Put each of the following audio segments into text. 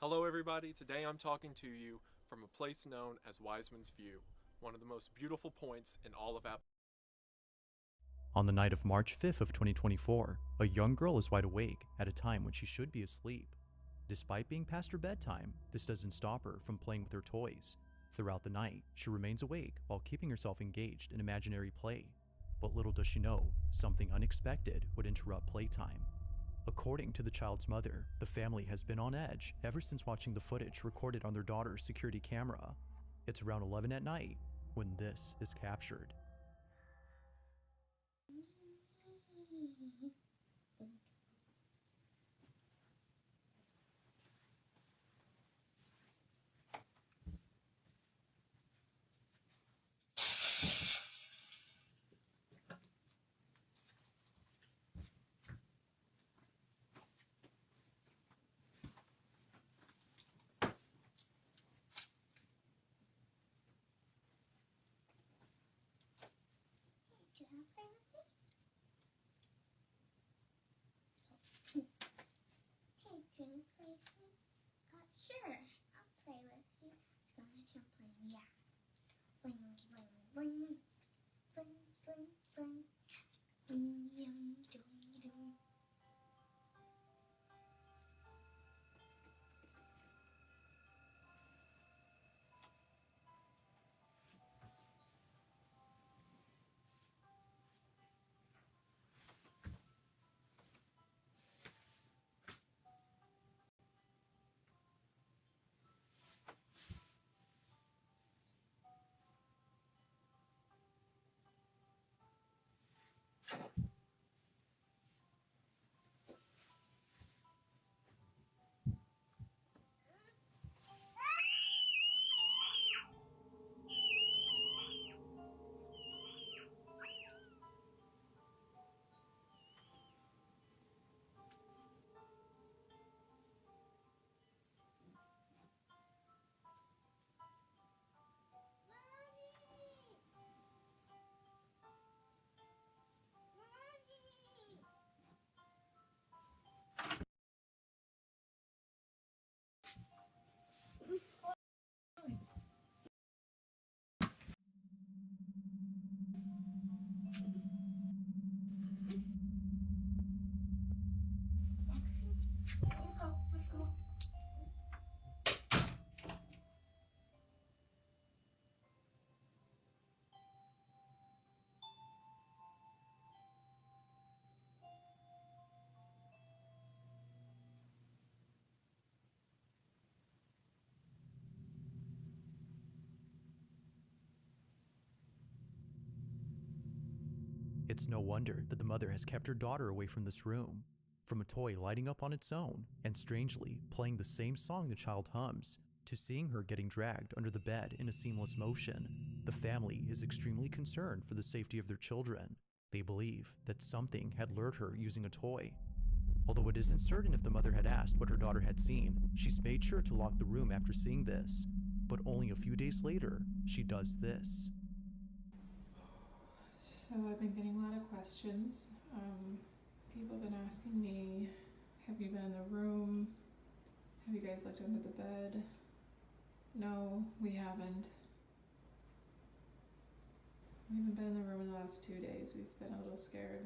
Hello, everybody. Today I'm talking to you from a place known as Wiseman's View, one of the most beautiful points in all of App. On the night of March 5th of 2024, a young girl is wide awake at a time when she should be asleep. Despite being past her bedtime, this doesn't stop her from playing with her toys. Throughout the night, she remains awake while keeping herself engaged in imaginary play. But little does she know, something unexpected would interrupt playtime. According to the child's mother, the family has been on edge ever since watching the footage recorded on their daughter's security camera. It's around 11 at night when this is captured. Do you want to play with me? Hey, do you want to play with me? Sure, I'll play with you. Go ahead and play. Yeah. Bling, bling, bling. Bling, bling, bling. Bling, yum, dum, dum. Let's go. Let's go. It's no wonder that the mother has kept her daughter away from this room. From a toy lighting up on its own and strangely playing the same song the child hums, to seeing her getting dragged under the bed in a seamless motion, the family is extremely concerned for the safety of their children. They believe that something had lured her using a toy. Although it isn't certain if the mother had asked what her daughter had seen, she's made sure to lock the room after seeing this. But only a few days later, she does this. So I've been getting a lot of questions. People have been asking me, have you been in the room? Have you guys looked under the bed? No, we haven't. We haven't been in the room in the last 2 days. We've been a little scared.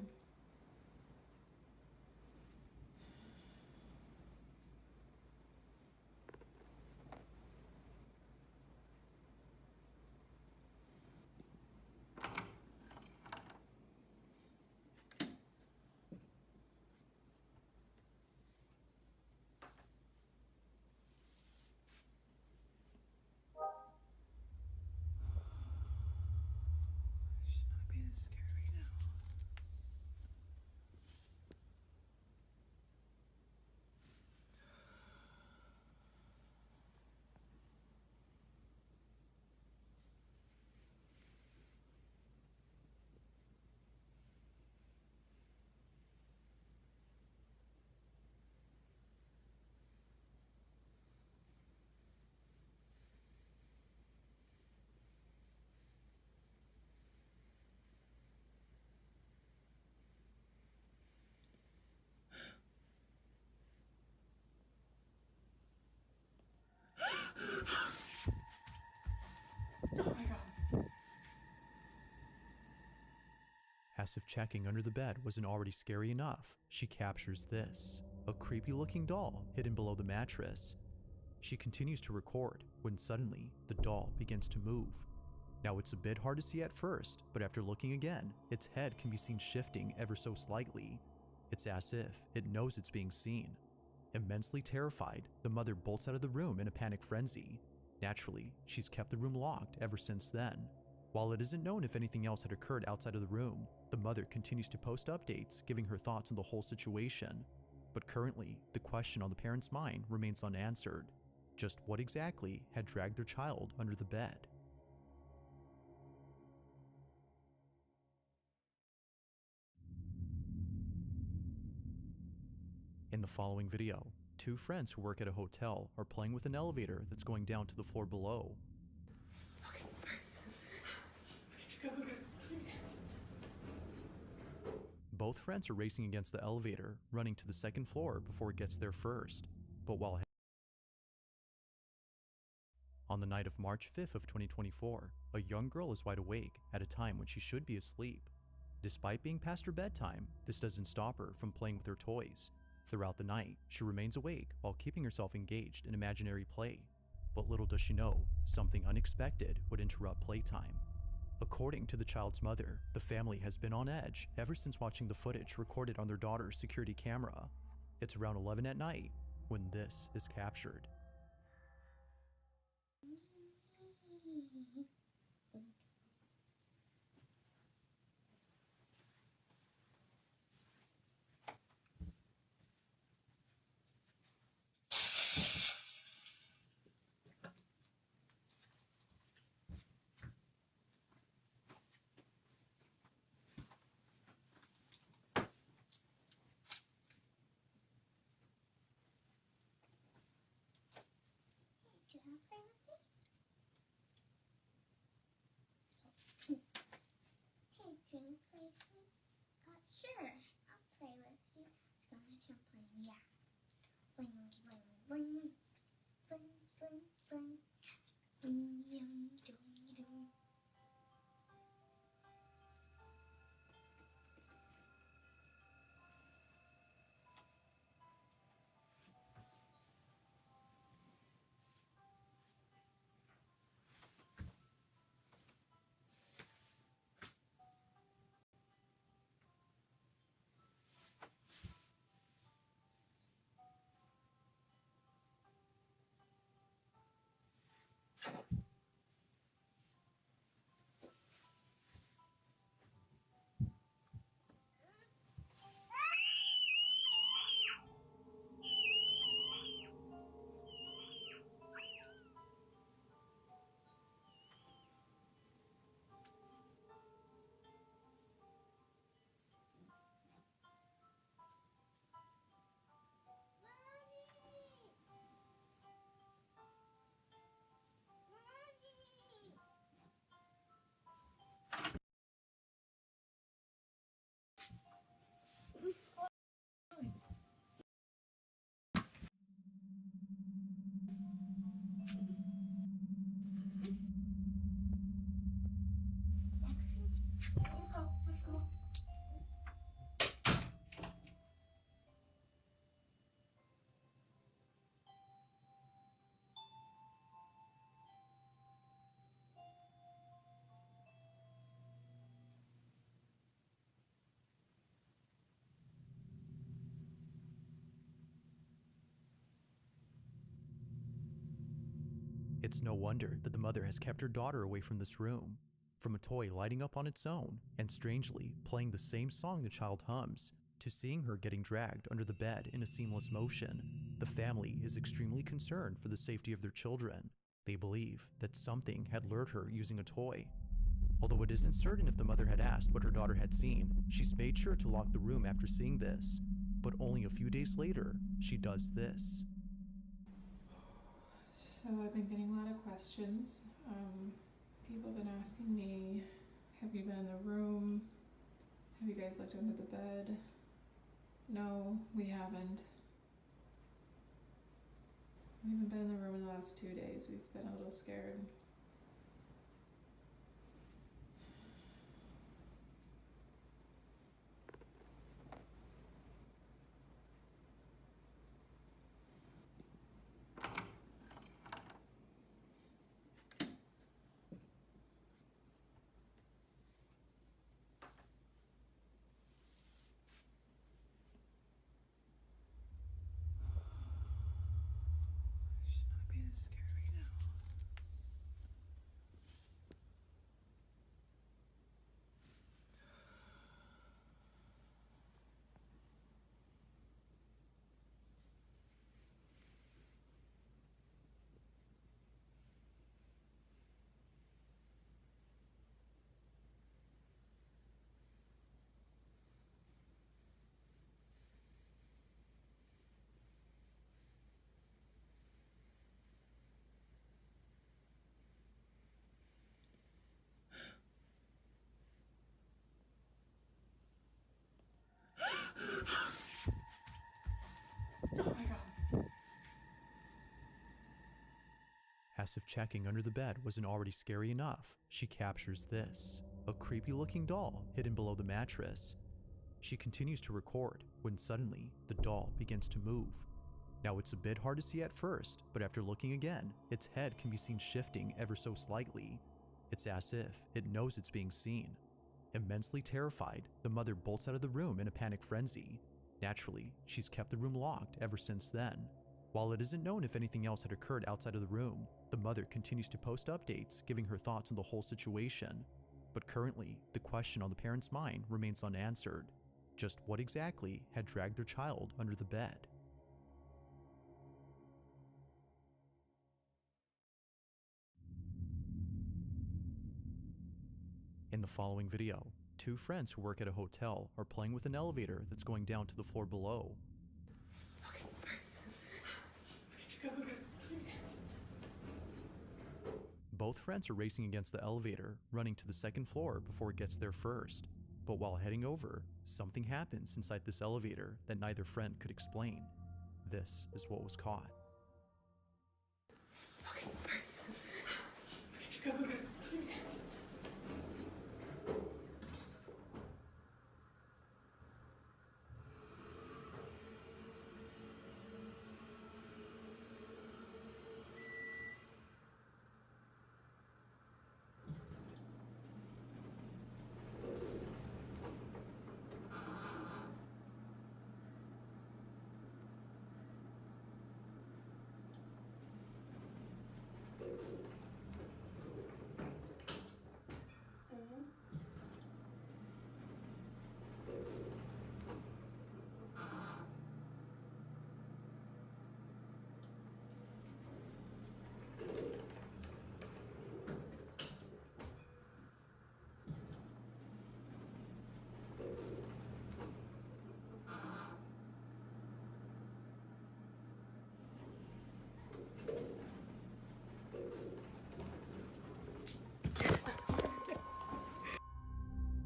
I should not be this scared right now. As if checking under the bed wasn't already scary enough, she captures this, a creepy looking doll hidden below the mattress. She continues to record when suddenly the doll begins to move. Now it's a bit hard to see at first, but after looking again, its head can be seen shifting ever so slightly. It's as if it knows it's being seen. Immensely terrified, the mother bolts out of the room in a panic frenzy. Naturally, she's kept the room locked ever since then. While it isn't known if anything else had occurred outside of the room, the mother continues to post updates giving her thoughts on the whole situation. But currently, the question on the parents' mind remains unanswered. Just what exactly had dragged their child under the bed? In the following video, two friends who work at a hotel are playing with an elevator that's going down to the floor below. Both friends are racing against the elevator, running to the second floor before it gets there first. But while on the night of March 5th of 2024, a young girl is wide awake at a time when she should be asleep. Despite being past her bedtime, this doesn't stop her from playing with her toys. Throughout the night, she remains awake while keeping herself engaged in imaginary play. But little does she know, something unexpected would interrupt playtime. According to the child's mother, the family has been on edge ever since watching the footage recorded on their daughter's security camera. It's around 11 at night when this is captured. Do you want to play with me? Hey, do you want to play with me? Sure, I'll play with you. Go on, jump play. Yeah. Bling, bling, bling. Bling, bling, bling. Bing, yum, dong, dong. Let's go, let's go. It's no wonder that the mother has kept her daughter away from this room. From a toy lighting up on its own and strangely playing the same song the child hums, to seeing her getting dragged under the bed in a seamless motion, the family is extremely concerned for the safety of their children. They believe that something had lured her using a toy. Although it isn't certain if the mother had asked what her daughter had seen, she's made sure to lock the room after seeing this. But only a few days later, she does this. So I've been getting a lot of questions. People have been asking me, have you been in the room? Have you guys looked under the bed? No, we haven't. We haven't been in the room in the last 2 days. We've been a little scared. gonna scare me now. Oh my god. As if checking under the bed wasn't already scary enough, she captures this, a creepy looking doll hidden below the mattress. She continues to record when suddenly the doll begins to move. Now it's a bit hard to see at first, but after looking again, its head can be seen shifting ever so slightly. It's as if it knows it's being seen. Immensely terrified, the mother bolts out of the room in a panic frenzy. Naturally, she's kept the room locked ever since then. While it isn't known if anything else had occurred outside of the room, the mother continues to post updates giving her thoughts on the whole situation. But currently, the question on the parents' mind remains unanswered. Just what exactly had dragged their child under the bed? In the following video, two friends who work at a hotel are playing with an elevator that's going down to the floor below. Both friends are racing against the elevator, running to the second floor before it gets there first. But while heading over, something happens inside this elevator that neither friend could explain. This is what was caught.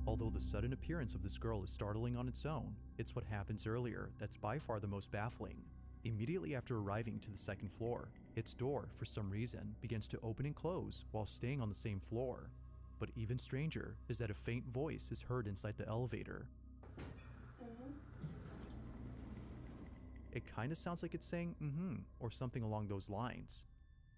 Although the sudden appearance of this girl is startling on its own, it's what happens earlier that's by far the most baffling. Immediately after arriving to the second floor, its door, for some reason, begins to open and close while staying on the same floor. But even stranger is that a faint voice is heard inside the elevator. It kinda sounds like it's saying or something along those lines.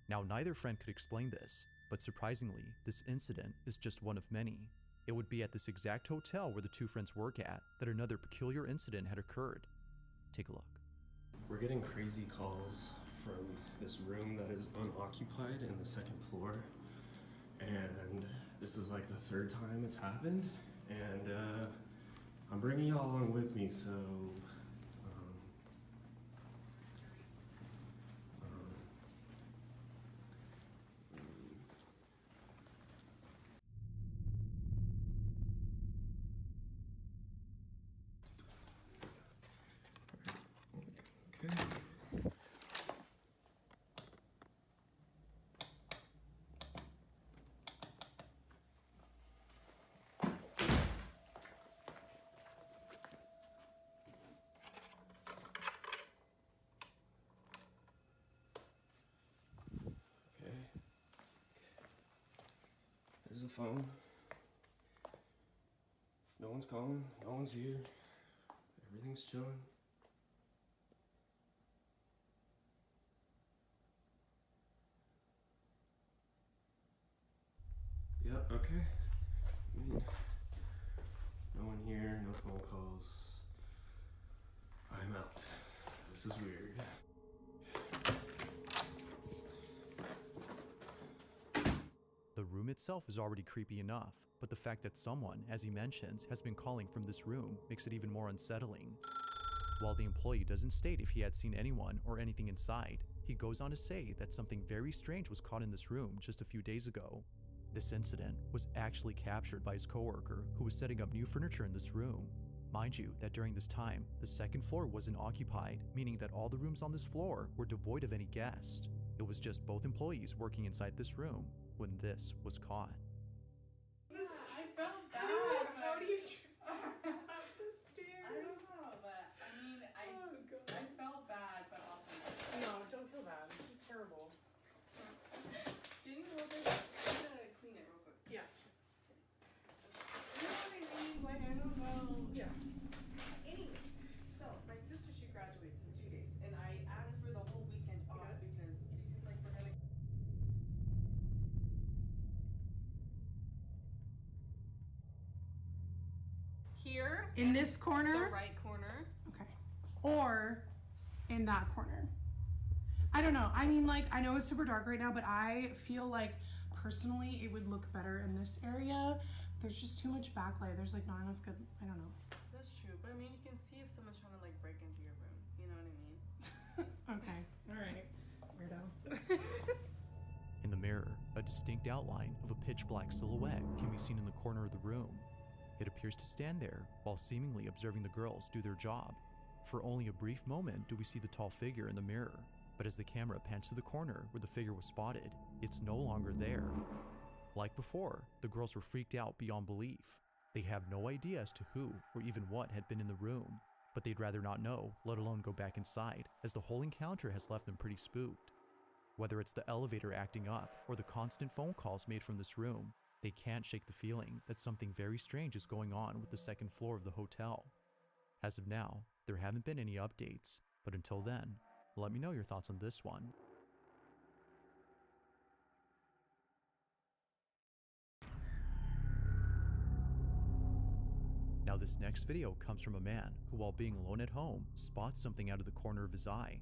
Now neither friend could explain this, but surprisingly, this incident is just one of many. It would be at this exact hotel where the two friends work at that another peculiar incident had occurred. Take a look. We're getting crazy calls from this room that is unoccupied in the second floor, and this is like the third time it's happened, and I'm bringing y'all along with me, so okay. Okay. There's the phone. No one's calling, no one's here. Everything's chilling. Yep, okay. No one here, no phone calls. I'm out. This is weird. room itself is already creepy enough, but the fact that someone, as he mentions, has been calling from this room makes it even more unsettling. While the employee doesn't state if he had seen anyone or anything inside, he goes on to say that something very strange was caught in this room just a few days ago. This incident was actually captured by his coworker who was setting up new furniture in this room. Mind you that during this time, the second floor wasn't occupied, meaning that all the rooms on this floor were devoid of any guests. It was just both employees working inside this room when this was caught. I felt bad. How do you up the stairs? I don't know, but I mean, I felt bad, but also No, don't feel bad. She's terrible. Can you hold it? I'm gonna clean it real quick. Yeah. You know what I mean? Like, I don't know. Yeah. Anyways, so my sister, she graduates in 2 days, and I asked for the whole weekend off because like we're gonna. Here In this corner? the right corner. Okay. Or in that corner. I don't know. I mean, like, I know it's super dark right now, but I feel like personally it would look better in this area. There's just too much backlight. There's like not enough good, I don't know. That's true, but I mean, you can see if someone's trying to like break into your room. You know what I mean? Okay. All right. Weirdo. In the mirror, a distinct outline of a pitch black silhouette can be seen in the corner of the room. It appears to stand there while seemingly observing the girls do their job. For only a brief moment do we see the tall figure in the mirror, but as the camera pans to the corner where the figure was spotted, it's no longer there. Like before, the girls were freaked out beyond belief. They have no idea as to who or even what had been in the room, but they'd rather not know, let alone go back inside, as the whole encounter has left them pretty spooked. Whether it's the elevator acting up or the constant phone calls made from this room, they can't shake the feeling that something very strange is going on with the second floor of the hotel. As of now, there haven't been any updates, but until then, let me know your thoughts on this one. Now this next video comes from a man who, while being alone at home, spots something out of the corner of his eye.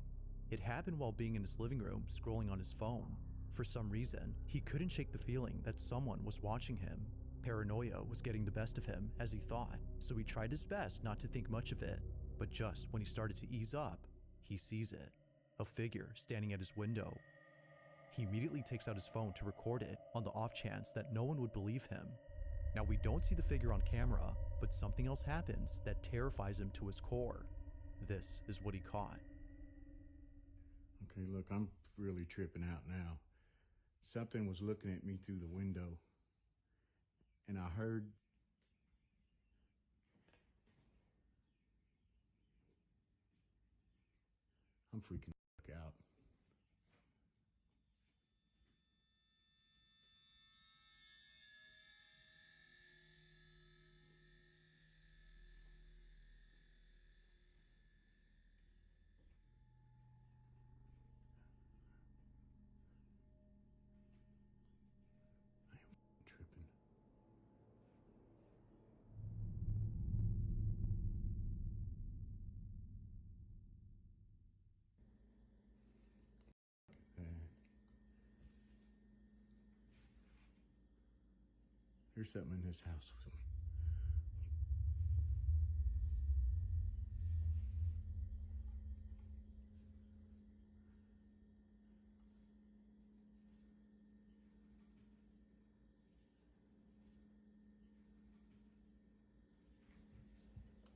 It happened while being in his living room scrolling on his phone. For some reason, he couldn't shake the feeling that someone was watching him. Paranoia was getting the best of him, as he thought, so he tried his best not to think much of it. But just when he started to ease up, he sees it. A figure standing at his window. He immediately takes out his phone to record it on the off chance that no one would believe him. Now we don't see the figure on camera, but something else happens that terrifies him to his core. This is what he caught. Okay, look, I'm really tripping out now. Something was looking at me through the window, and I heard I'm freaking the fuck out. I am tripping. There's something in this house.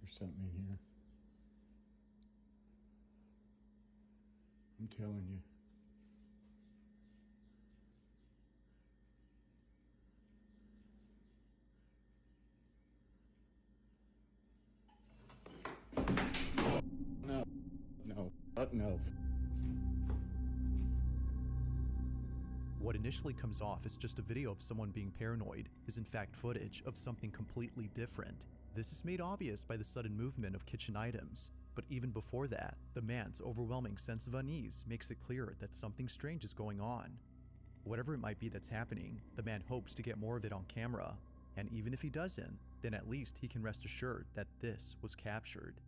There's something in here. I'm telling you. No. What initially comes off as just a video of someone being paranoid is in fact footage of something completely different. This is made obvious by the sudden movement of kitchen items, but even before that, the man's overwhelming sense of unease makes it clear that something strange is going on. Whatever it might be that's happening, the man hopes to get more of it on camera, and even if he doesn't, then at least he can rest assured that this was captured.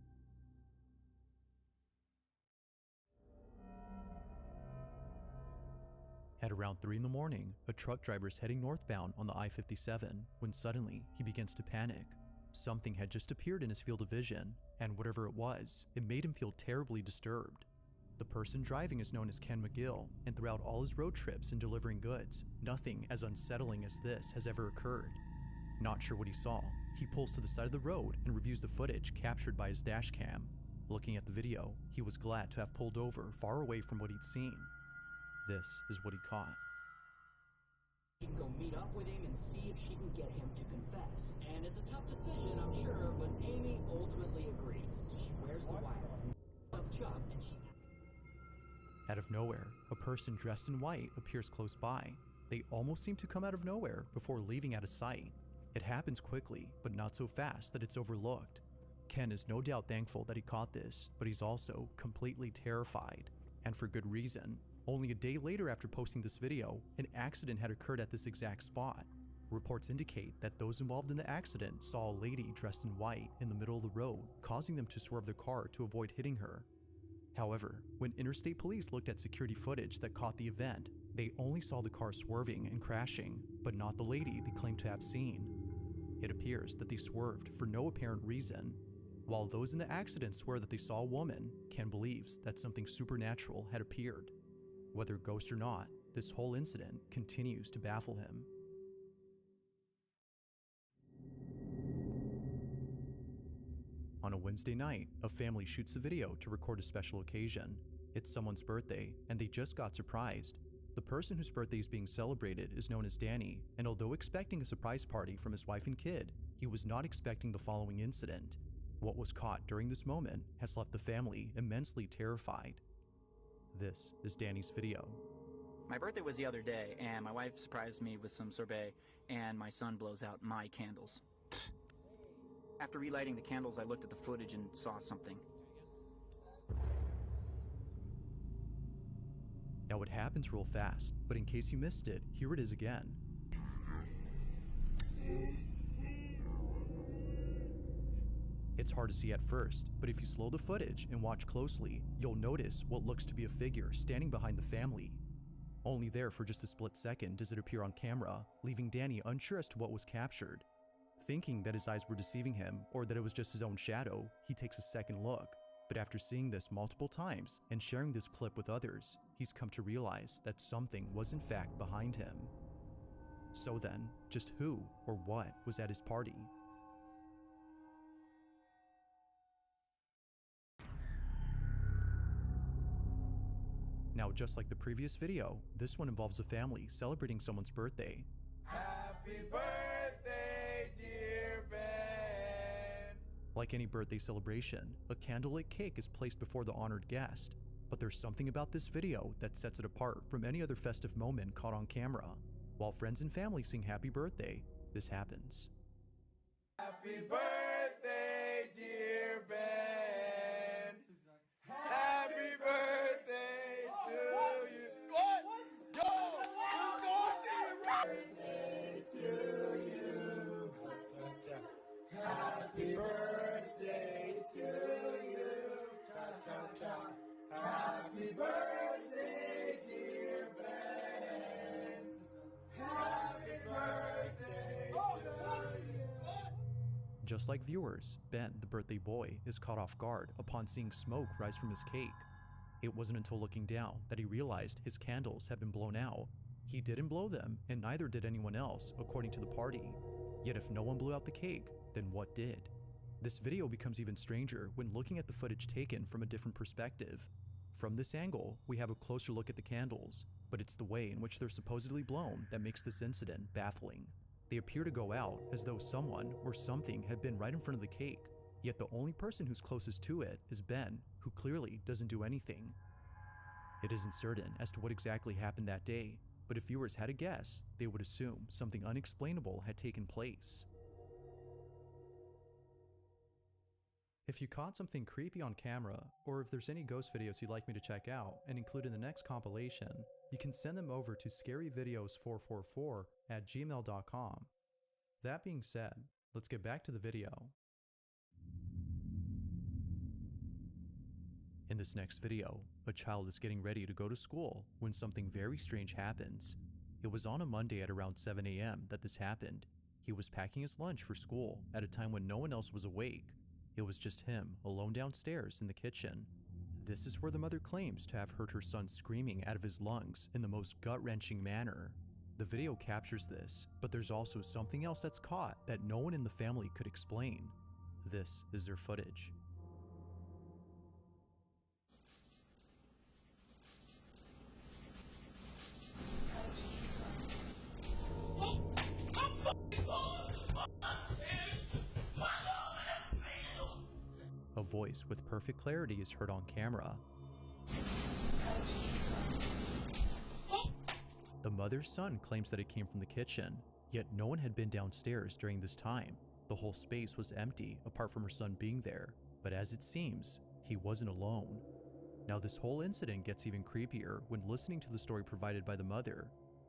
At around 3 in the morning, a truck driver is heading northbound on the I-57 when suddenly he begins to panic. Something had just appeared in his field of vision, and whatever it was, it made him feel terribly disturbed. The person driving is known as Ken McGill, and throughout all his road trips and delivering goods, nothing as unsettling as this has ever occurred. Not sure what he saw, he pulls to the side of the road and reviews the footage captured by his dash cam. Looking at the video, he was glad to have pulled over far away from what he'd seen. This is what he caught. She can go meet up with him and see if she can get him to confess. And it's a tough decision, I'm sure, but Amy ultimately agrees. She wears the wire of Chuck, and she... Out of nowhere, a person dressed in white appears close by. They almost seem to come out of nowhere before leaving out of sight. It happens quickly, but not so fast that it's overlooked. Ken is no doubt thankful that he caught this, but he's also completely terrified. And for good reason. Only a day later after posting this video, an accident had occurred at this exact spot. Reports indicate that those involved in the accident saw a lady dressed in white in the middle of the road, causing them to swerve the car to avoid hitting her. However, when interstate police looked at security footage that caught the event, they only saw the car swerving and crashing, but not the lady they claimed to have seen. It appears that they swerved for no apparent reason. While those in the accident swear that they saw a woman, Ken believes that something supernatural had appeared. Whether ghost or not, this whole incident continues to baffle him. On a Wednesday night, a family shoots a video to record a special occasion. It's someone's birthday, and they just got surprised. The person whose birthday is being celebrated is known as Danny, and although expecting a surprise party from his wife and kid, he was not expecting the following incident. What was caught during this moment has left the family immensely terrified. This is Danny's video. My birthday was the other day, and my wife surprised me with some sorbet, and my son blows out my candles. After relighting the candles, I looked at the footage and saw something. Now it happens real fast, but in case you missed it, here it is again. It's hard to see at first, but if you slow the footage and watch closely, you'll notice what looks to be a figure standing behind the family. Only there for just a split second does it appear on camera, leaving Danny unsure as to what was captured. Thinking that his eyes were deceiving him or that it was just his own shadow, he takes a second look. But after seeing this multiple times and sharing this clip with others, he's come to realize that something was in fact behind him. So then, just who or what was at his party? Now, just like the previous video, this one involves a family celebrating someone's birthday. Happy birthday, dear Ben! Like any birthday celebration, a candlelit cake is placed before the honored guest. But there's something about this video that sets it apart from any other festive moment caught on camera. While friends and family sing happy birthday, this happens. Happy birthday, dear Ben! Happy birthday to you! What? Yo! Birthday to you! Happy birthday to you! Cha-cha-cha! Happy birthday, dear Ben! Happy birthday to you! Just like viewers, Ben, the birthday boy, is caught off guard upon seeing smoke rise from his cake. It wasn't until looking down that he realized his candles had been blown out. He didn't blow them, and neither did anyone else, according to the party. Yet if no one blew out the cake, then what did? This video becomes even stranger when looking at the footage taken from a different perspective. From this angle, we have a closer look at the candles, but it's the way in which they're supposedly blown that makes this incident baffling. They appear to go out as though someone or something had been right in front of the cake, yet the only person who's closest to it is Ben, who clearly doesn't do anything. It isn't certain as to what exactly happened that day, but if viewers had a guess, they would assume something unexplainable had taken place. If you caught something creepy on camera, or if there's any ghost videos you'd like me to check out and include in the next compilation, you can send them over to scaryvideos444@gmail.com. That being said, let's get back to the video. In this next video, A child is getting ready to go to school when something very strange happens. It was on a Monday at around 7 a.m. that this happened. He was packing his lunch for school at a time when no one else was awake. It was just him, alone downstairs in the kitchen. This is where the mother claims to have heard her son screaming out of his lungs in the most gut-wrenching manner. The video captures this, but there's also something else that's caught that no one in the family could explain. This is their footage. A voice with perfect clarity is heard on camera. The mother's son claims that it came from the kitchen, yet no one had been downstairs during this time. The whole space was empty apart from her son being there, but as it seems, he wasn't alone. Now this whole incident gets even creepier when listening to the story provided by the mother.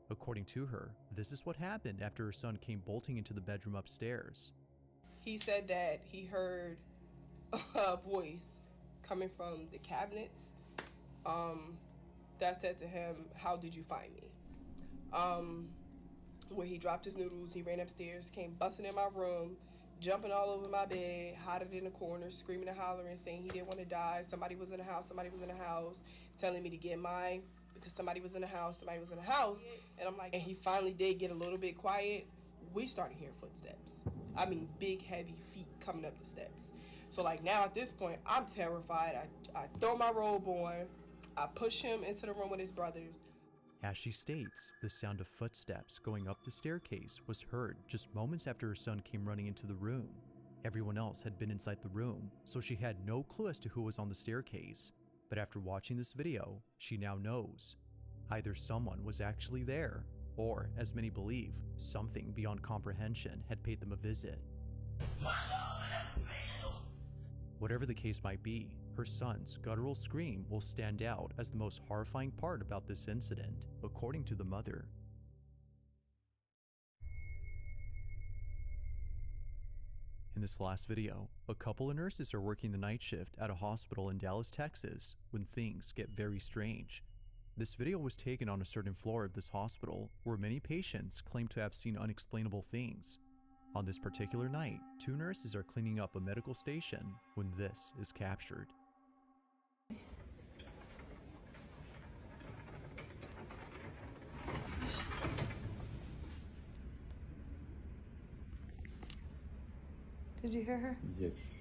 According to her, this is what happened after her son came bolting into the bedroom upstairs. He said that he heard a voice coming from the cabinets that said to him, "How did you find me?" Where he dropped his noodles, he ran upstairs, came busting in my room, jumping all over my bed, hiding in the corner, screaming and hollering, saying he didn't want to die. Somebody was in the house, telling me to get mine because somebody was in the house. And I'm like, and he finally did get a little bit quiet. We started hearing footsteps. I mean, big, heavy feet coming up the steps. So like now at this point, I'm terrified. I throw my robe on. I push him into the room with his brothers. As she states, the sound of footsteps going up the staircase was heard just moments after her son came running into the room. Everyone else had been inside the room, so she had no clue as to who was on the staircase. But after watching this video, she now knows. Either someone was actually there, or, as many believe, something beyond comprehension had paid them a visit. Whatever the case might be, her son's guttural scream will stand out as the most horrifying part about this incident, according to the mother. In this last video, a couple of nurses are working the night shift at a hospital in Dallas, Texas, when things get very strange. This video was taken on a certain floor of this hospital, where many patients claim to have seen unexplainable things. On this particular night, two nurses are cleaning up a medical station when this is captured. Did you hear her? Yes.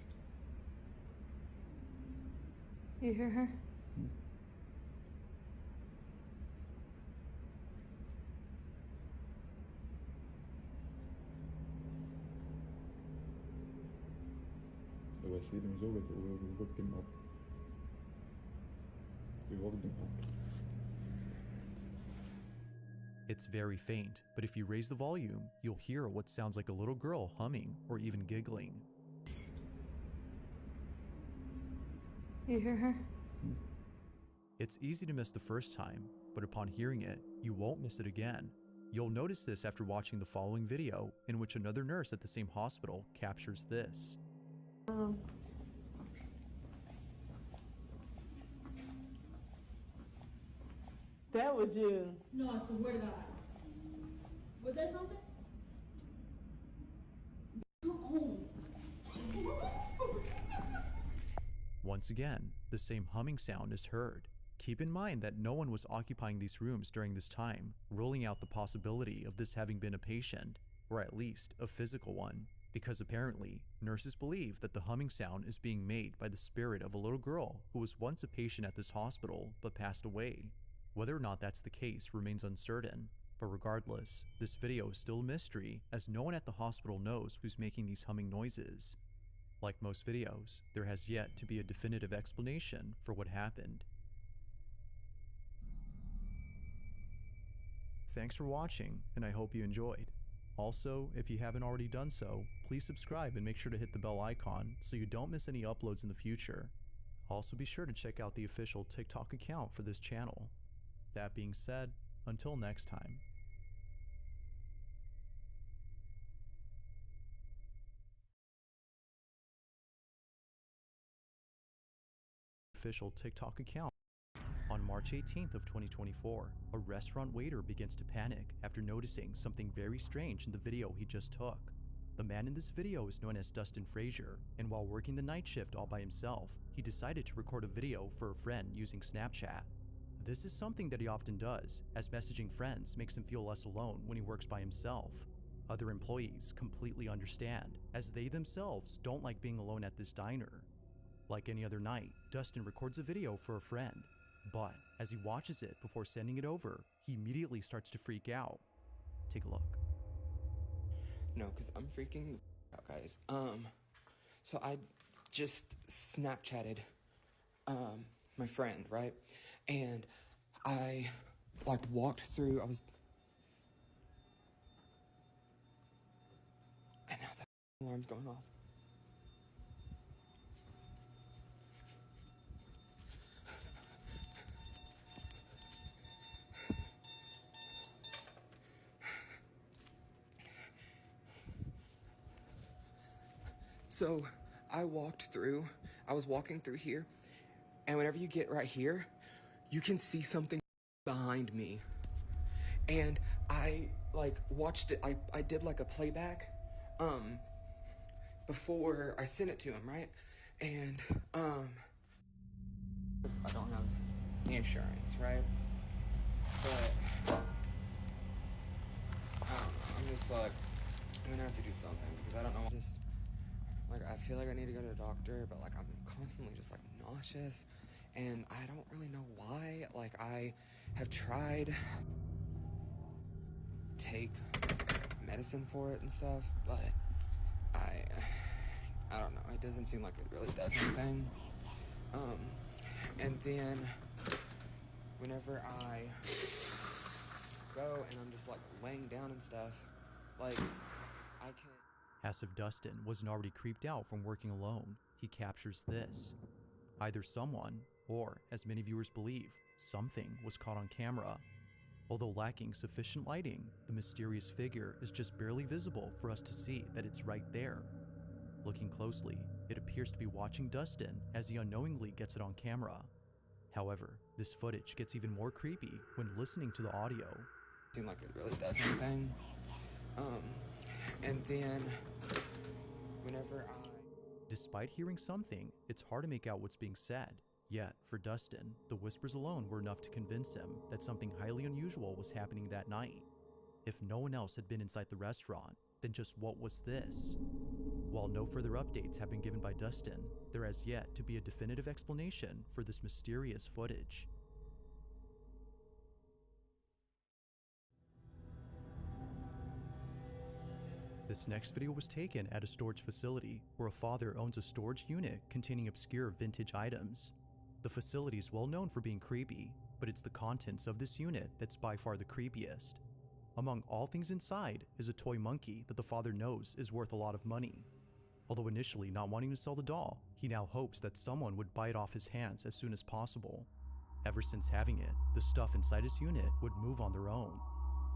You hear her? هو سيدي مزوج ووقت الموت في وقت الموت. It's very faint, but if you raise the volume, you'll hear what sounds like a little girl humming or even giggling. You hear her? It's easy to miss the first time, but upon hearing it, you won't miss it again. You'll notice this after watching the following video, in which another nurse at the same hospital captures this. That was you. No, I swear to God. Was that something? Once again, the same humming sound is heard. Keep in mind that no one was occupying these rooms during this time, ruling out the possibility of this having been a patient, or at least a physical one, because apparently, nurses believe that the humming sound is being made by the spirit of a little girl who was once a patient at this hospital but passed away. Whether or not that's the case remains uncertain, but regardless, this video is still a mystery as no one at the hospital knows who's making these humming noises. Like most videos, there has yet to be a definitive explanation for what happened. Thanks for watching, and I hope you enjoyed. Also, if you haven't already done so, please subscribe and make sure to hit the bell icon so you don't miss any uploads in the future. Also be sure to check out the official TikTok account for this channel. That being said, until next time. Official TikTok account. March 18th of 2024, a restaurant waiter begins to panic after noticing something very strange in the video he just took. The man in this video is known as Dustin Frazier, and while working the night shift all by himself, he decided to record a video for a friend using Snapchat. This is something that he often does, as messaging friends makes him feel less alone when he works by himself. Other employees completely understand, as they themselves don't like being alone at this diner. Like any other night, Dustin records a video for a friend, but as he watches it before sending it over, he immediately starts to freak out. Take a look. No, because I'm freaking out, guys. So I just Snapchatted, my friend, right? And I, like, walked through, and now the alarm's going off. So I was walking through here, and whenever you get right here, you can see something behind me. And I like watched it, I did like a playback before I sent it to him, right? And I don't have insurance, right? But I don't know, I'm just like, I'm gonna have to do something because I don't know, just like, I feel like I need to go to a doctor, but like I'm constantly just like nauseous, and I don't really know why. Like, I have tried to take medicine for it and stuff, but I don't know, it doesn't seem like it really does anything. And then whenever I go and I'm just like laying down and stuff, like, I can... As if Dustin wasn't already creeped out from working alone, he captures this. Either someone, or as many viewers believe, something was caught on camera. Although lacking sufficient lighting, the mysterious figure is just barely visible for us to see that it's right there. Looking closely, it appears to be watching Dustin as he unknowingly gets it on camera. However, this footage gets even more creepy when listening to the audio. Seem like it really does anything. And then whenever Despite hearing something, it's hard to make out what's being said. Yet, for Dustin, the whispers alone were enough to convince him that something highly unusual was happening that night. If no one else had been inside the restaurant, then just what was this? While no further updates have been given by Dustin, there has yet to be a definitive explanation for this mysterious footage. This next video was taken at a storage facility where a father owns a storage unit containing obscure vintage items. The facility is well known for being creepy, but it's the contents of this unit that's by far the creepiest. Among all things inside is a toy monkey that the father knows is worth a lot of money. Although initially not wanting to sell the doll, he now hopes that someone would buy it off his hands as soon as possible. Ever since having it, the stuff inside his unit would move on their own.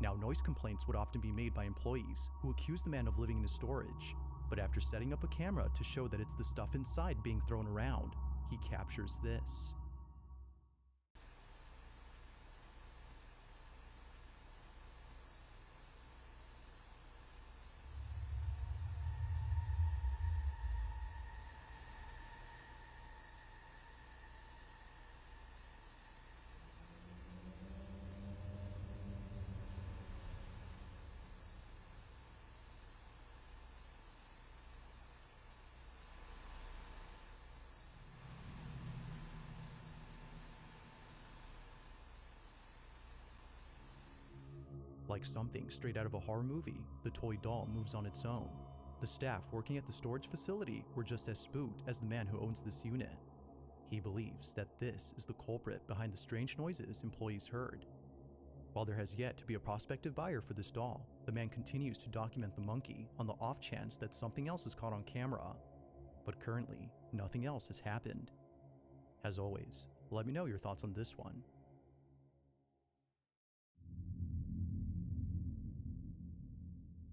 Now, noise complaints would often be made by employees who accuse the man of living in his storage, but after setting up a camera to show that it's the stuff inside being thrown around, he captures this. Like something straight out of a horror movie, the toy doll moves on its own. The staff working at the storage facility were just as spooked as the man who owns this unit. He believes that this is the culprit behind the strange noises employees heard. While there has yet to be a prospective buyer for this doll, the man continues to document the monkey on the off chance that something else is caught on camera. But currently, nothing else has happened. As always, let me know your thoughts on this one.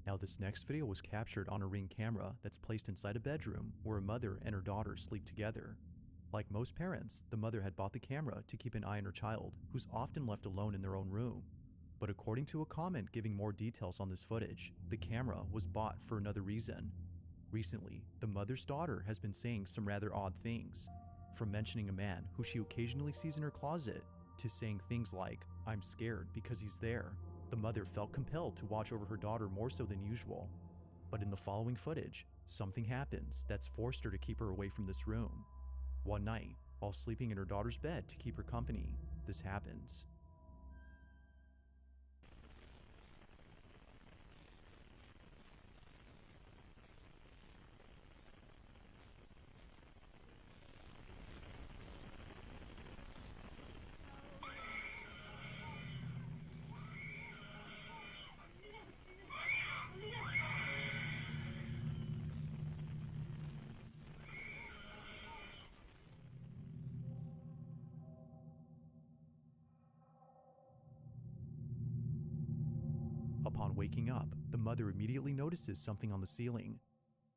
Now, this next video was captured on a Ring camera that's placed inside a bedroom where a mother and her daughter sleep together. Like most parents, the mother had bought the camera to keep an eye on her child, who's often left alone in their own room. But according to a comment giving more details on this footage, the camera was bought for another reason. Recently, the mother's daughter has been saying some rather odd things, from mentioning a man who she occasionally sees in her closet, to saying things like, "I'm scared because he's there." The mother felt compelled to watch over her daughter more so than usual. But in the following footage, something happens that's forced her to keep her away from this room. One night, while sleeping in her daughter's bed to keep her company, this happens. Upon waking up, the mother immediately notices something on the ceiling.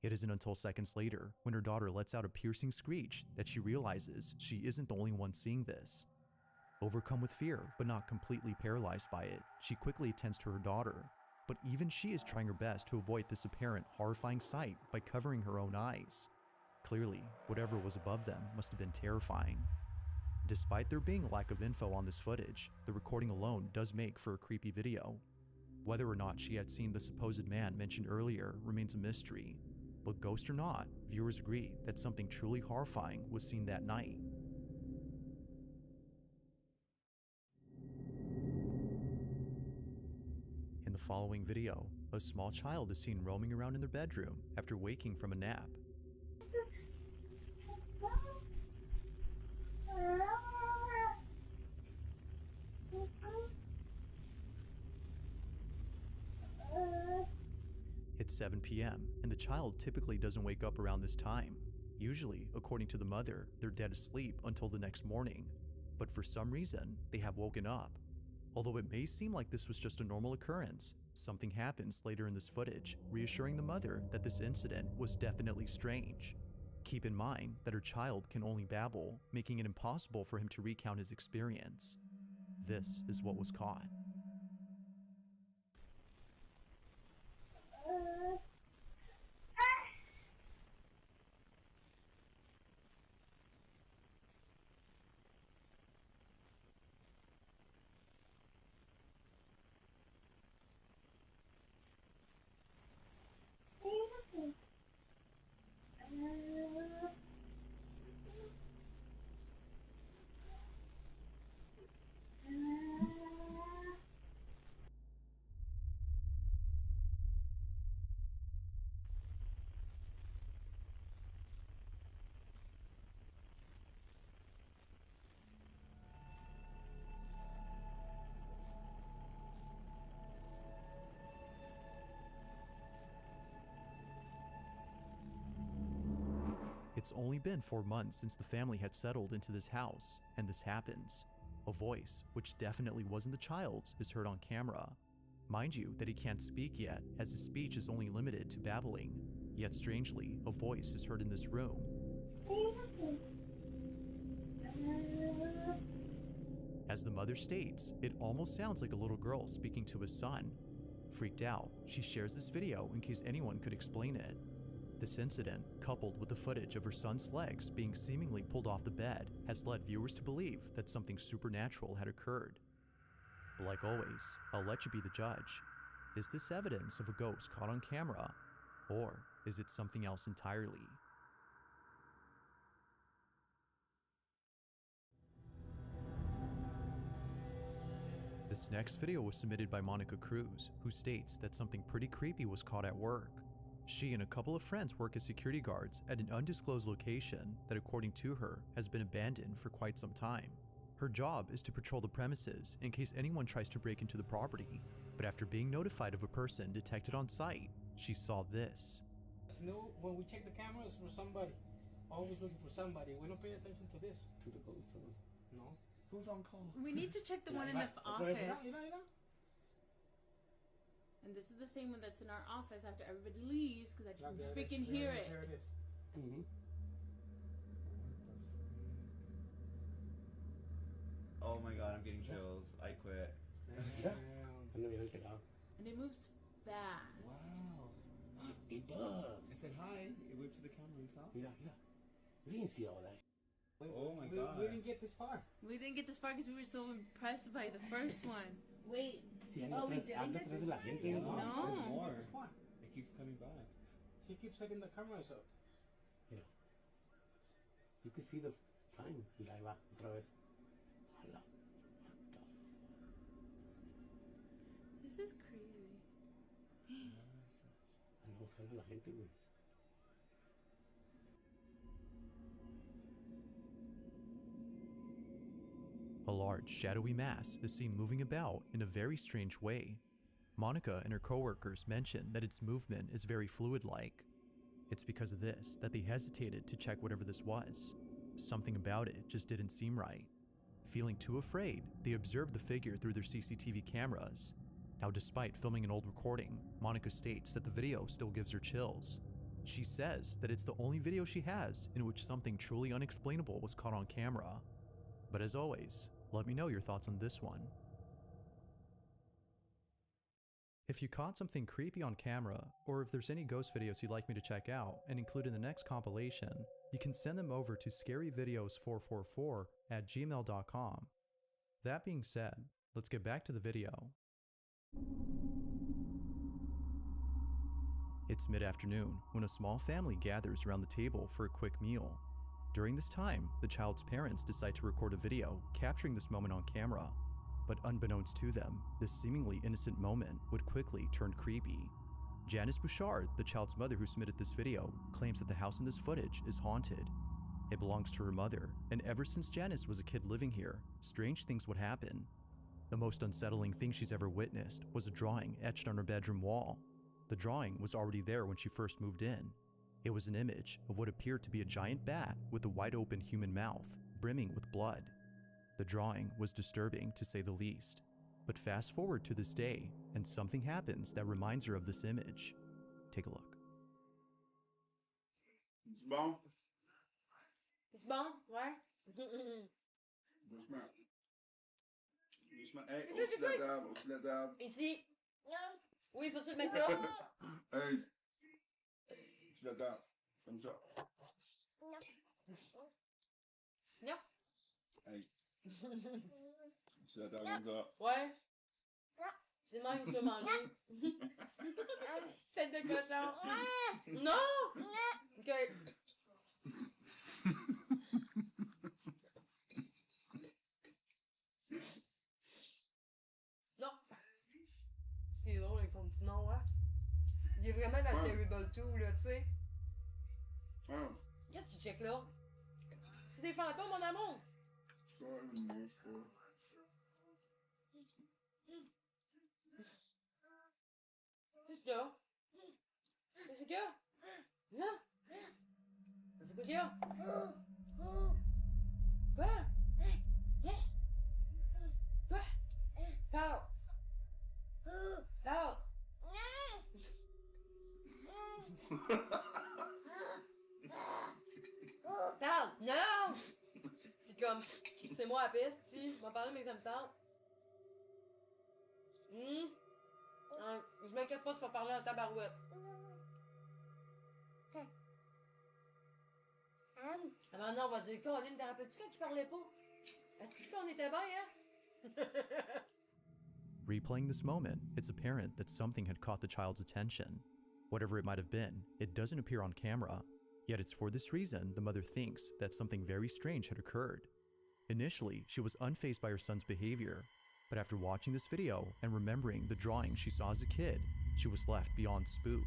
It isn't until seconds later, when her daughter lets out a piercing screech, that she realizes she isn't the only one seeing this. Overcome with fear, but not completely paralyzed by it, she quickly attends to her daughter. But even she is trying her best to avoid this apparent horrifying sight by covering her own eyes. Clearly, whatever was above them must have been terrifying. Despite there being a lack of info on this footage, the recording alone does make for a creepy video. Whether or not she had seen the supposed man mentioned earlier remains a mystery, but ghost or not, viewers agree that something truly horrifying was seen that night. In the following video, a small child is seen roaming around in their bedroom after waking from a nap. It's 7 p.m., and the child typically doesn't wake up around this time. Usually, according to the mother, they're dead asleep until the next morning. But for some reason, they have woken up. Although it may seem like this was just a normal occurrence, something happens later in this footage, reassuring the mother that this incident was definitely strange. Keep in mind that her child can only babble, making it impossible for him to recount his experience. This is what was caught. It's only been 4 months since the family had settled into this house, and this happens. A voice, which definitely wasn't the child's, is heard on camera. Mind you that he can't speak yet, as his speech is only limited to babbling. Yet strangely, a voice is heard in this room. As the mother states, it almost sounds like a little girl speaking to his son. Freaked out, she shares this video in case anyone could explain it. This incident, coupled with the footage of her son's legs being seemingly pulled off the bed, has led viewers to believe that something supernatural had occurred. But like always, I'll let you be the judge. Is this evidence of a ghost caught on camera, or is it something else entirely? This next video was submitted by Monica Cruz, who states that something pretty creepy was caught at work. She and a couple of friends work as security guards at an undisclosed location that, according to her, has been abandoned for quite some time. Her job is to patrol the premises in case anyone tries to break into the property, but after being notified of a person detected on site, she saw this. No, when we check the cameras for somebody, always looking for somebody. We don't pay attention to this. To the ghost, no. Who's on call? We need to check the one in the office. And this is the same one that's in our office after everybody leaves because I can freaking hear it. There it is. Mm-hmm. Oh my god, I'm getting chills. I quit. And it moves fast. Wow. It does. I said hi. It waved to the camera. You saw? Mira, mira. We didn't see all that. Oh my god. We didn't get this far. We didn't get this far because we were so impressed by the first one. Wait. Sí, Oh, we didn't get this far? No. There's more. It keeps coming back. She keeps setting the cameras up. Mira. You can see the time. Mira, ahí va, otra vez. Hala. This is crazy. Andamos buscando a la gente, güey. A large, shadowy mass is seen moving about in a very strange way. Monica and her coworkers mention that its movement is very fluid-like. It's because of this that they hesitated to check whatever this was. Something about it just didn't seem right. Feeling too afraid, they observed the figure through their CCTV cameras. Now, despite filming an old recording, Monica states that the video still gives her chills. She says that it's the only video she has in which something truly unexplainable was caught on camera. But as always, let me know your thoughts on this one. If you caught something creepy on camera, or if there's any ghost videos you'd like me to check out and include in the next compilation, you can send them over to scaryvideos444@gmail.com. That being said, let's get back to the video. It's mid-afternoon when a small family gathers around the table for a quick meal. During this time, the child's parents decide to record a video capturing this moment on camera. But unbeknownst to them, this seemingly innocent moment would quickly turn creepy. Janice Bouchard, the child's mother who submitted this video, claims that the house in this footage is haunted. It belongs to her mother, and ever since Janice was a kid living here, strange things would happen. The most unsettling thing she's ever witnessed was a drawing etched on her bedroom wall. The drawing was already there when she first moved in. It was an image of what appeared to be a giant bat with a wide open human mouth, brimming with blood. The drawing was disturbing to say the least. But fast forward to this day, and something happens that reminds her of this image. Take a look. It's bon? C'est bon? Ouais? Doucement. Doucement. Hey, au-dessus de la table, au-dessus de la table. Ici. Oui, faut-tu le mettre là? Hey. Au-dessus de la table. Comme ça. Non. Hey. Au-dessus de la table, comme ça. Ouais. C'est même que tu vas manger. Tête de cochon. Non! Ok. Non. C'est drôle avec son petit nom, hein? Il est vraiment dans Terrible 2, là, tu sais. Qu'est-ce que tu checkes là? C'est des fantômes, mon amour! Qu'est-ce qu'il y a? Qu'est-ce qu'il y a? Hein? Qu'est-ce qu'il y a? Quoi? Quoi? Parle! Parle! Parle! Non! C'est comme, c'est moi à piste, si, je vais parler mais ça me tente. Je m'inquiète pas, tu vas parler en tabarouette. Ah ben non, on va dire, Colin, te rappelles-tu quand tu parlais pas? Est-ce qu'on était bien, hein? Replaying this moment, it's apparent that something had caught the child's attention. Whatever it might have been, it doesn't appear on camera. Yet it's for this reason the mother thinks that something very strange had occurred. Initially, she was unfazed by her son's behavior, but after watching this video and remembering the drawing she saw as a kid, she was left beyond spooked.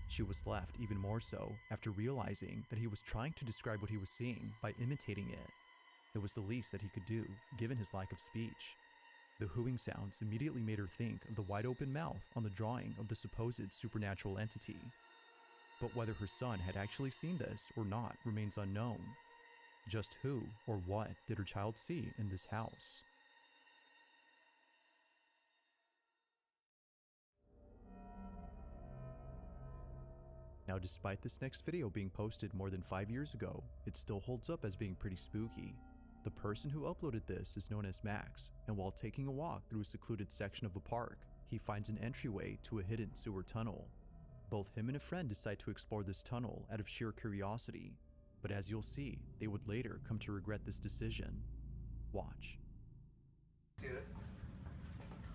She was left even more so after realizing that he was trying to describe what he was seeing by imitating it. It was the least that he could do, given his lack of speech. The hooing sounds immediately made her think of the wide open mouth on the drawing of the supposed supernatural entity. But whether her son had actually seen this or not remains unknown. Just who or what did her child see in this house? Now, despite this next video being posted more than 5 years ago, it still holds up as being pretty spooky. The person who uploaded this is known as Max, and while taking a walk through a secluded section of a park, he finds an entryway to a hidden sewer tunnel. Both him and a friend decide to explore this tunnel out of sheer curiosity, but as you'll see, they would later come to regret this decision. Watch. Dude.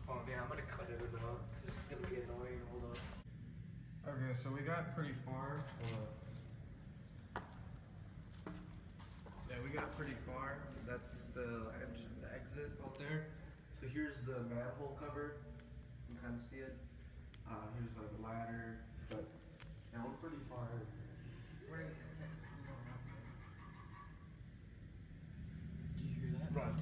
Oh man, I'm gonna cut it out. This is gonna be annoying. Hold on. Okay, so we got pretty far. Yeah, we got pretty far. That's the exit out there. So here's the manhole cover. You can kind of see it. Here's like a ladder. But yeah, we're pretty far. We're gonna Do you hear that? Run.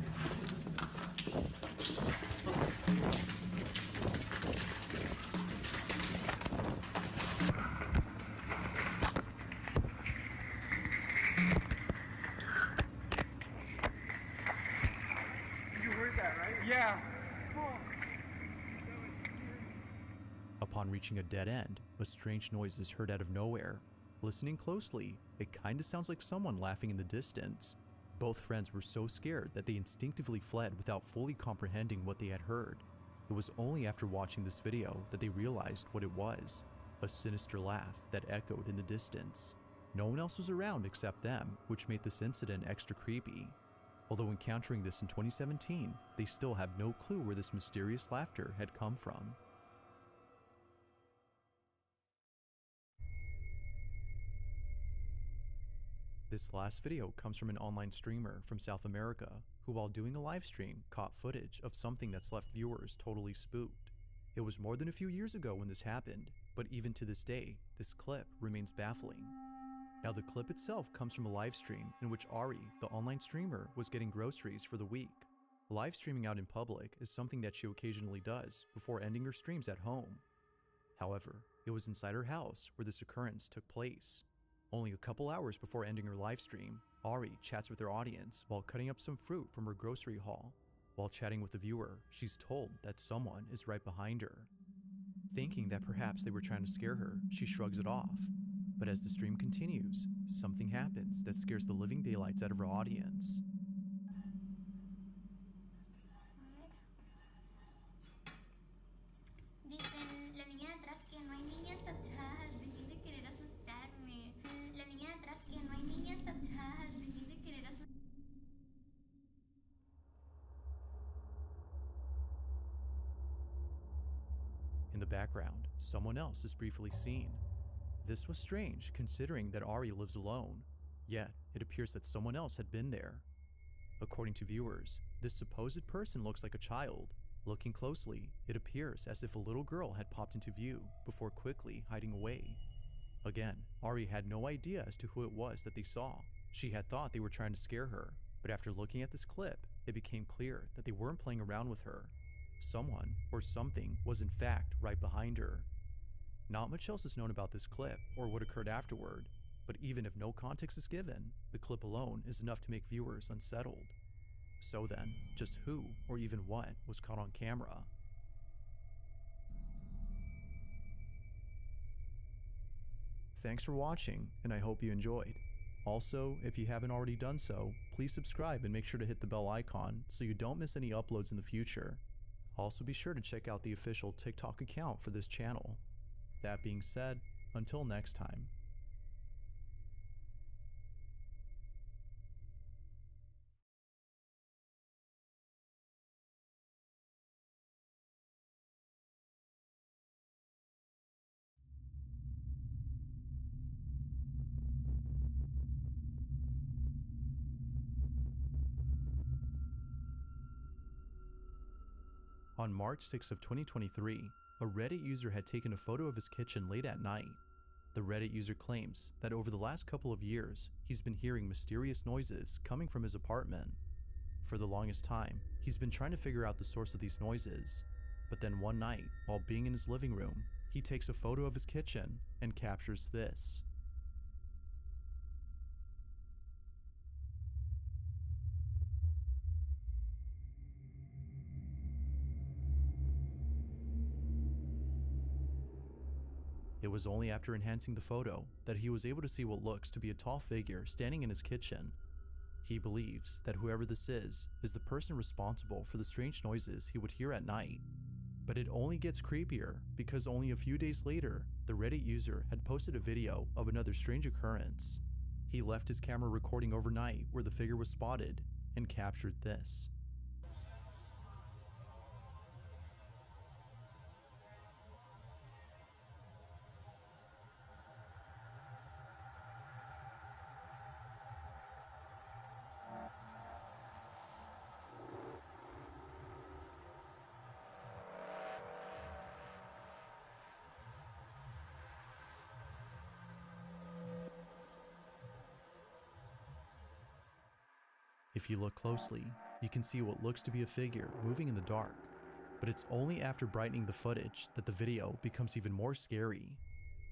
You heard that, right? Yeah. Upon reaching a dead end, a strange noise is heard out of nowhere. Listening closely, it kinda sounds like someone laughing in the distance. Both friends were so scared that they instinctively fled without fully comprehending what they had heard. It was only after watching this video that they realized what it was, a sinister laugh that echoed in the distance. No one else was around except them, which made this incident extra creepy. Although encountering this in 2017, they still have no clue where this mysterious laughter had come from. This last video comes from an online streamer from South America who, while doing a live stream, caught footage of something that's left viewers totally spooked. It was more than a few years ago when this happened, but even to this day, this clip remains baffling. Now, the clip itself comes from a live stream in which Ari, the online streamer, was getting groceries for the week. Live streaming out in public is something that she occasionally does before ending her streams at home. However, it was inside her house where this occurrence took place. Only a couple hours before ending her live stream, Ari chats with her audience while cutting up some fruit from her grocery haul. While chatting with the viewer, she's told that someone is right behind her. Thinking that perhaps they were trying to scare her, she shrugs it off. But as the stream continues, something happens that scares the living daylights out of her audience. Dicen, la niña de atrás que no hay niñas atrás, dejen de querer asustarme. La niña de atrás que no hay niñas atrás, dejen de querer asustarme. In the background, someone else is briefly seen. This was strange considering that Ari lives alone, yet it appears that someone else had been there. According to viewers, this supposed person looks like a child. Looking closely, it appears as if a little girl had popped into view before quickly hiding away. Again, Ari had no idea as to who it was that they saw. She had thought they were trying to scare her, but after looking at this clip, it became clear that they weren't playing around with her. Someone or something was in fact right behind her. Not much else is known about this clip or what occurred afterward, but even if no context is given, the clip alone is enough to make viewers unsettled. So then, just who or even what was caught on camera? Thanks for watching, and I hope you enjoyed. Also, if you haven't already done so, please subscribe and make sure to hit the bell icon so you don't miss any uploads in the future. Also be sure to check out the official TikTok account for this channel. That being said, until next time. On March 6 of 2023, a Reddit user had taken a photo of his kitchen late at night. The Reddit user claims that over the last couple of years, he's been hearing mysterious noises coming from his apartment. For the longest time, he's been trying to figure out the source of these noises. But then one night, while being in his living room, he takes a photo of his kitchen and captures this. It was only after enhancing the photo that he was able to see what looks to be a tall figure standing in his kitchen. He believes that whoever this is the person responsible for the strange noises he would hear at night. But it only gets creepier because only a few days later, the Reddit user had posted a video of another strange occurrence. He left his camera recording overnight where the figure was spotted and captured this. If you look closely, you can see what looks to be a figure moving in the dark, but it's only after brightening the footage that the video becomes even more scary.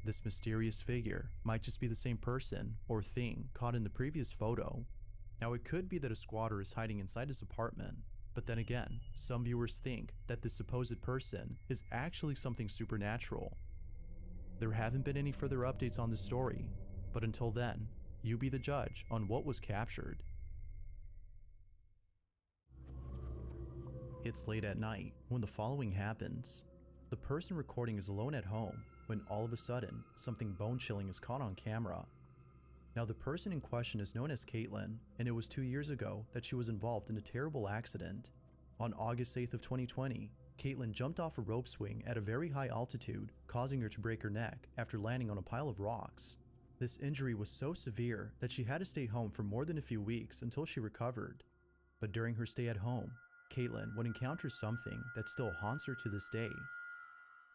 This mysterious figure might just be the same person or thing caught in the previous photo. Now it could be that a squatter is hiding inside his apartment, but then again, some viewers think that this supposed person is actually something supernatural. There haven't been any further updates on this story, but until then, you be the judge on what was captured. It's late at night when the following happens. The person recording is alone at home when all of a sudden, something bone-chilling is caught on camera. Now the person in question is known as Caitlin, and it was 2 years ago that she was involved in a terrible accident. On August 8th of 2020, Caitlin jumped off a rope swing at a very high altitude, causing her to break her neck after landing on a pile of rocks. This injury was so severe that she had to stay home for more than a few weeks until she recovered. But during her stay at home, Caitlin would encounter something that still haunts her to this day.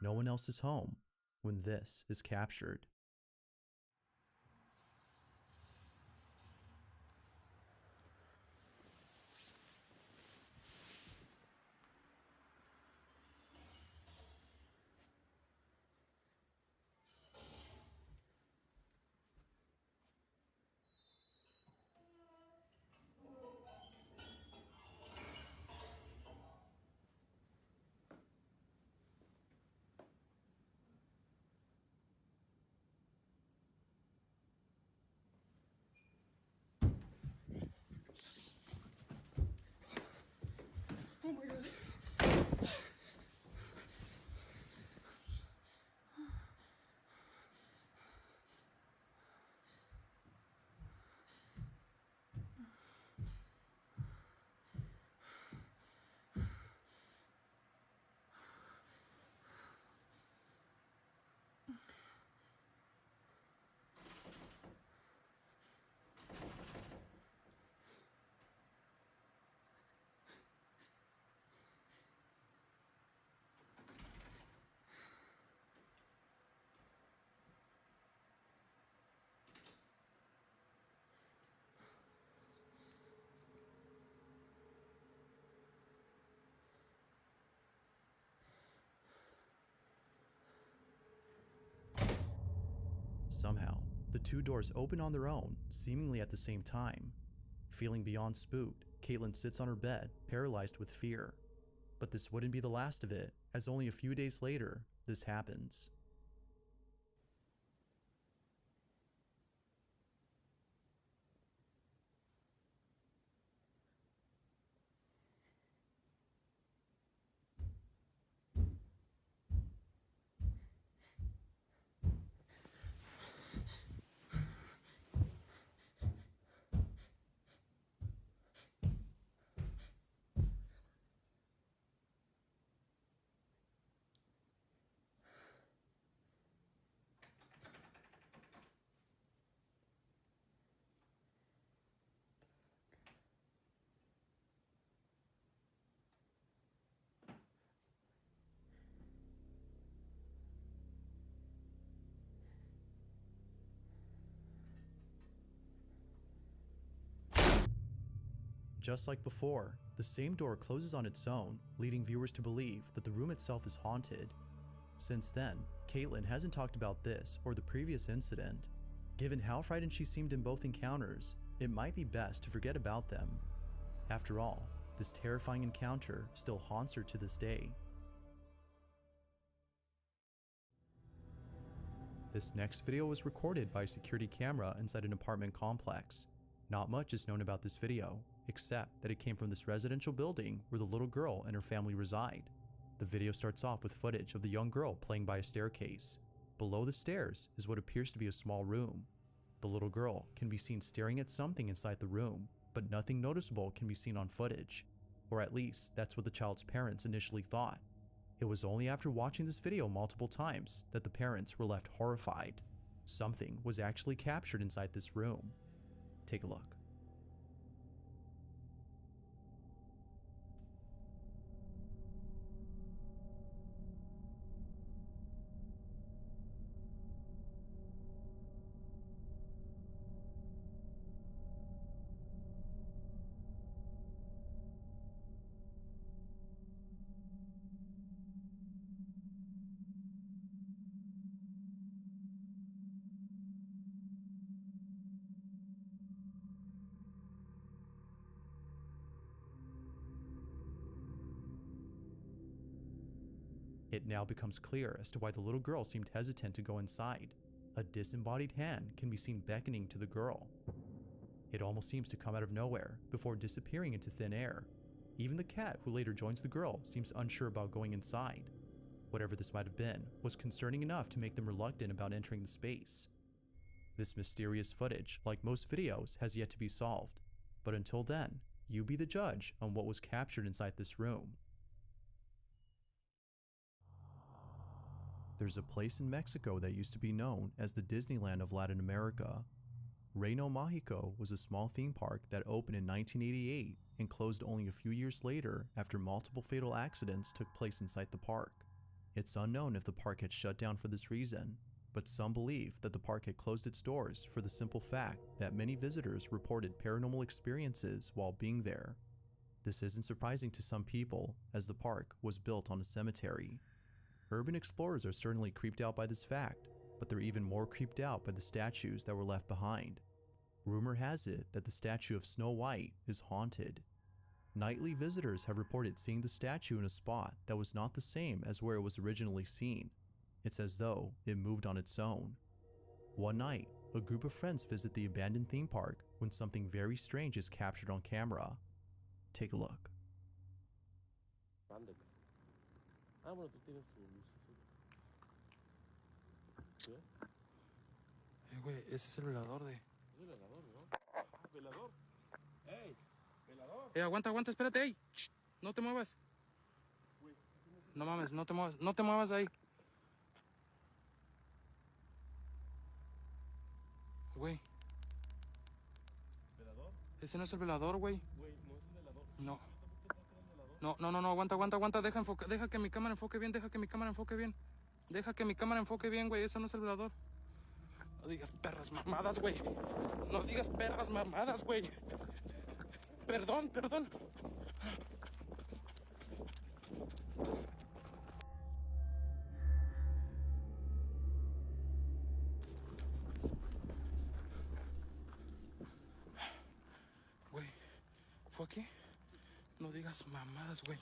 No one else is home when this is captured. Oh my god. Somehow, the two doors open on their own, seemingly at the same time. Feeling beyond spooked, Caitlin sits on her bed, paralyzed with fear. But this wouldn't be the last of it, as only a few days later, this happens. Just like before, the same door closes on its own, leading viewers to believe that the room itself is haunted. Since then, Caitlin hasn't talked about this or the previous incident. Given how frightened she seemed in both encounters, it might be best to forget about them. After all, this terrifying encounter still haunts her to this day. This next video was recorded by a security camera inside an apartment complex. Not much is known about this video, except that it came from this residential building where the little girl and her family reside. The video starts off with footage of the young girl playing by a staircase. Below the stairs is what appears to be a small room. The little girl can be seen staring at something inside the room, but nothing noticeable can be seen on footage. Or at least, that's what the child's parents initially thought. It was only after watching this video multiple times that the parents were left horrified. Something was actually captured inside this room. Take a look. It now becomes clear as to why the little girl seemed hesitant to go inside. A disembodied hand can be seen beckoning to the girl. It almost seems to come out of nowhere before disappearing into thin air. Even the cat who later joins the girl seems unsure about going inside. Whatever this might have been was concerning enough to make them reluctant about entering the space. This mysterious footage, like most videos, has yet to be solved. But until then, you be the judge on what was captured inside this room. There's a place in Mexico that used to be known as the Disneyland of Latin America. Reino Mágico was a small theme park that opened in 1988 and closed only a few years later after multiple fatal accidents took place inside the park. It's unknown if the park had shut down for this reason, but some believe that the park had closed its doors for the simple fact that many visitors reported paranormal experiences while being there. This isn't surprising to some people, as the park was built on a cemetery. Urban explorers are certainly creeped out by this fact, but they're even more creeped out by the statues that were left behind. Rumor has it that the statue of Snow White is haunted. Nightly visitors have reported seeing the statue in a spot that was not the same as where it was originally seen. It's as though it moved on its own. One night, a group of friends visit the abandoned theme park when something very strange is captured on camera. Take a look. Ah, bueno, tú tienes tu luz azul. ¿Sí? Güey, ese es el velador de... Es el velador, ¿no? Ah, velador. ¡Ey! ¡Velador! Aguanta, aguanta, espérate, ey. Shh, no te muevas. No mames, no te muevas, no te muevas ahí. Güey. ¿Velador? Ese no es el velador, güey. Güey, no es el velador. No. ¿Qué pasa con el velador? No, aguanta. Deja que mi cámara enfoque bien, Deja que mi cámara enfoque bien, güey. Eso no es el velador. No digas perras mamadas, güey. No digas perras mamadas, güey. Perdón. Güey, ¿fue aquí? No digas mamadas, güey.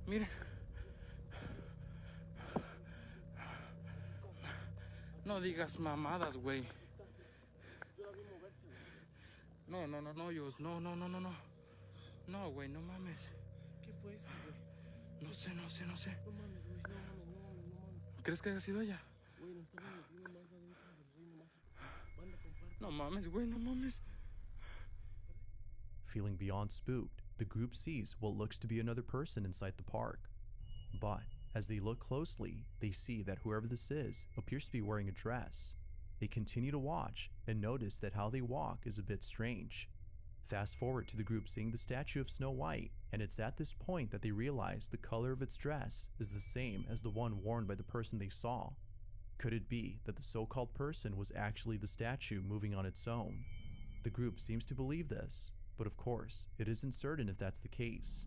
Miren. No digas mamadas, güey. Yo la vi moverse, güey. No, Yus. No. No, güey, no mames. ¿Qué fue eso, güey? No sé. No mames, güey. No mames. ¿Crees que haya sido ella? Güey, nos estamos metiendo más adentro del reino mágico. Banda, comparte. No mames, güey, no mames. Feeling beyond spooked, the group sees what looks to be another person inside the park. But as they look closely, they see that whoever this is appears to be wearing a dress. They continue to watch and notice that how they walk is a bit strange. Fast forward to the group seeing the statue of Snow White, and it's at this point that they realize the color of its dress is the same as the one worn by the person they saw. Could it be that the so-called person was actually the statue moving on its own? The group seems to believe this, but of course, it isn't certain if that's the case.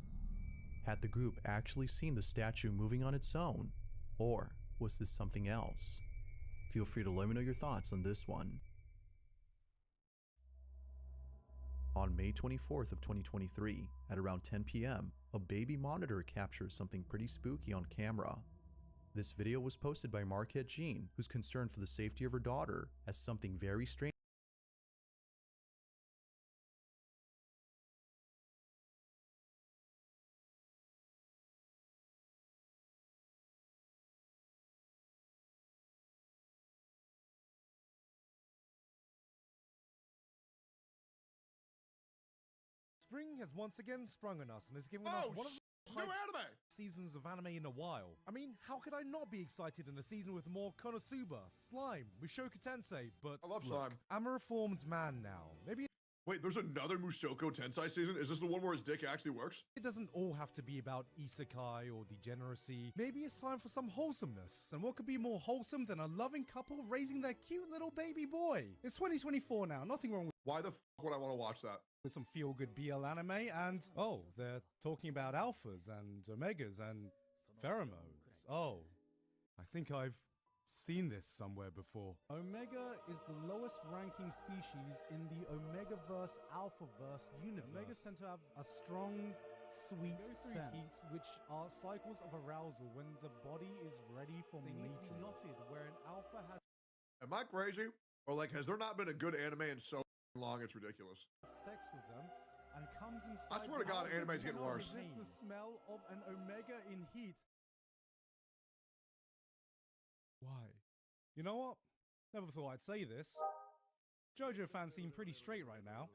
Had the group actually seen the statue moving on its own, or was this something else? Feel free to let me know your thoughts on this one. On May 24th of 2023, at around 10 p.m., a baby monitor captures something pretty spooky on camera. This video was posted by Marquette Jean, who's concerned for the safety of her daughter, as something very strange. Spring has once again sprung on us and has given us one of the new anime seasons of anime in a while. I mean, how could I not be excited in a season with more Konosuba, Slime, Mushoku Tensei? But I love look, Slime. I'm a reformed man now. Maybe Wait, there's another Mushoku Tensei season? Is this the one where his dick actually works? it doesn't all have to be about isekai or degeneracy. Maybe it's time for some wholesomeness. And what could be more wholesome than a loving couple raising their cute little baby boy? It's 2024 now, nothing wrong with Why the f would I want to watch that? with some feel-good BL anime, and oh, they're talking about alphas and omegas and pheromones. Oh, I think I've seen this somewhere before. Omega is the lowest ranking species in the Omegaverse Alphaverse universe. Omegas tend to have a strong, sweet scent, which are cycles of arousal when the body is ready for mating. Knotted, where an alpha has Am I crazy? Or like, has there not been a good anime in so long it's ridiculous? sex with them and comes inside. I swear to God, the house. anime's getting Cannot worse. resist the smell of an omega in heat. Why? You know what? Never thought I'd say this. JoJo fans seem pretty straight right now.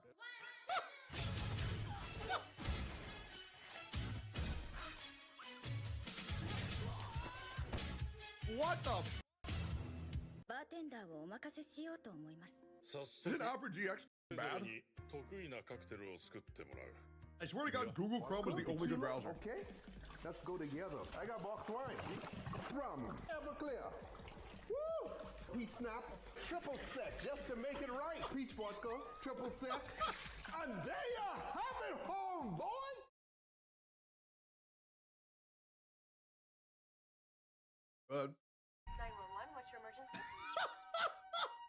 What the f? バーテンダーをお任せしようと思います。Isn't Opera GX bad? I swear to God, Google Chrome is the only good browser. Okay, let's go together. I got box wine, rum, Everclear, woo, peach snaps, triple sec just to make it right. Peach vodka, triple sec, and there you have it, homeboy. Good. 911, what's your emergency?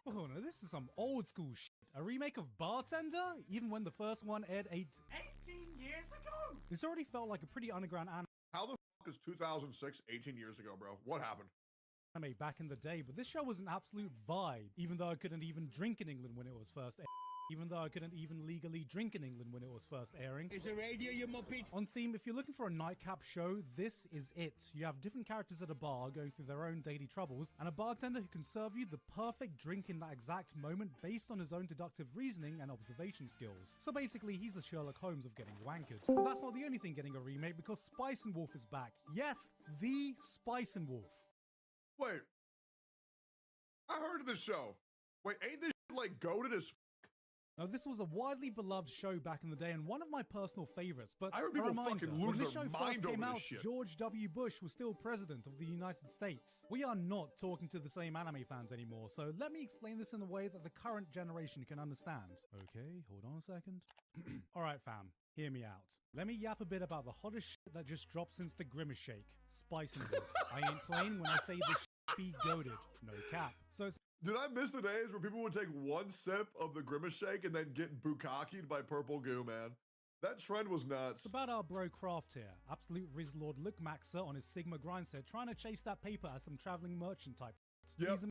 Oh no, this is some old school shit. A remake of Bartender? Even when the first one aired 18 years ago? This already felt like a pretty underground How the f is 2006 18 years ago, bro? What happened? anime back in the day, but this show was an absolute vibe, even though I couldn't even drink in England when it was first airing. Even though I couldn't even legally drink in England when it was first airing. It's a radio, you muppets. On theme, if you're looking for a nightcap show, this is it. You have different characters at a bar going through their own daily troubles, and a bartender who can serve you the perfect drink in that exact moment based on his own deductive reasoning and observation skills. So basically, he's the Sherlock Holmes of getting wankered. But that's not the only thing getting a remake, because Spice and Wolf is back. Yes, the Spice and Wolf. Wait. I heard of this show. Wait, ain't this shit like goated as f? Now, this was a widely beloved show back in the day and one of my personal favorites, but I heard a people reminder, fucking when lose this their show mind first came over out, this shit. George W. Bush was still president of the United States. We are not talking to the same anime fans anymore, so let me explain this in a way that the current generation can understand. Okay, hold on a second. Alright fam, hear me out. Let me yap a bit about the hottest shit that just dropped since the Grimace Shake. Spice and Wolf. I ain't playing when I say this shit be goated. No cap. So it's Did I miss the days where people would take one sip of the Grimace Shake and then get bukkakied by purple goo, man? That trend was nuts. It's about our bro Kraft here, absolute Riz Lord Luke Maxer on his Sigma grind set, trying to chase that paper as some traveling merchant type. Yep. He's a